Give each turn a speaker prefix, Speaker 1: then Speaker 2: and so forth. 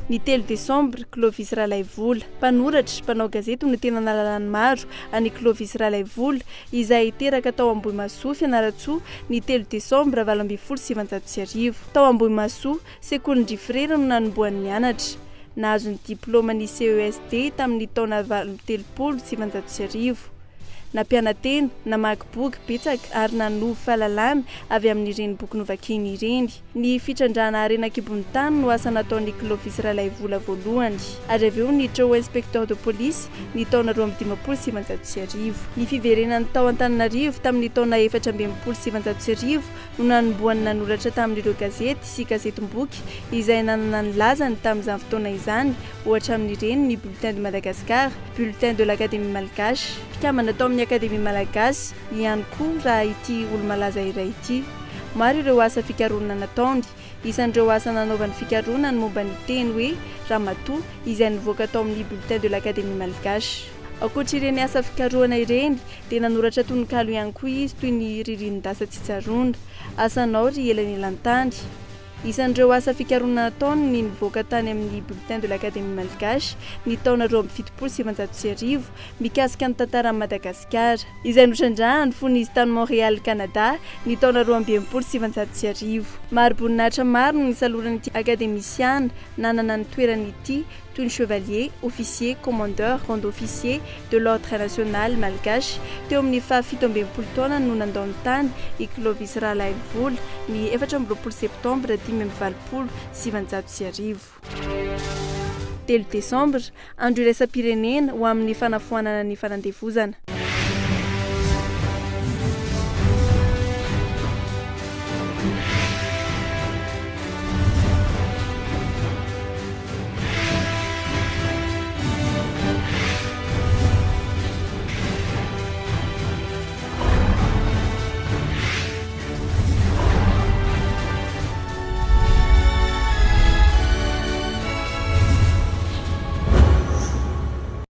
Speaker 1: Ny 3 desambra Clovis Ralaivola, mpanoratra, mpanao gazety no tena nalalany maro any Clovis Ralaivola izay teraka tao Ambohimasoa Fianaratsoa ny 3 desambra 2019. Tao Ambohimasoa, sekoly-ndry frera no nanombohan'ny mianatra. Nahazo ny diplôma ny CESD tamin'ny taona 2017. Nampianatena, namaky boky betsaka ary nanova fahalalana avy amin'ireny boky novakiana ireny. Ny fitrandrana harena-kibon'ny tany no asa nataon'ny Clovis Ralaivola voalohany, ary avy eo niditra ho inspecteur de police ny taona 2017. Ny fiverenan'ny tao Antananarivo tamin'ny taona 2017 no nanombohany nanoratra tamin'ireo gazety sy gazetim-boky izay nanana ny lazany tamin'izany fotoana izany, ohatra amin'ireny ny Bulletin de Madagascar, Bulletin de l'Académie Malgache, mpikambana tao amin'ny Akademia Malagasy ihany koa raha ity olo-malaza iray ity. Maro ireo asa fikarohana nataony, isan'ireo asa nanaovany fikarohana ny momba ny teny hoe Ramatoa izay nivoaka tao amin'ny Bulletin de l'Académie Malgache. Ankoatra ireny asa fikarohana ireny dia nanoratra tononkalo ihany koa izy toy ny Ririndasa Tsitsarona, Asanao ry elanelantany. Isan'ireo asa fikarohana nataony ny nivoaka tany amin'ny Bulletin de l'Académie Malgache ny taona 2017 mikasika ny tantaran'i Madagasikara, izay notrandrahany fony izy tany Montréal, Canada ny taona 2017. Maro boninahitra maro no nisaloran'ity akademisiana nanana ny toerany ity toy ny chevalier, officier, commandeur, grand officier de l'ordre national malgache teo amin'ny 17 taona no nandao ny tany i Clovis Ralaivola ny 14 septambra 2017. 3 desambra andro iraisam-pirenena ho amin'ny fanafoanana ny fanandevozana.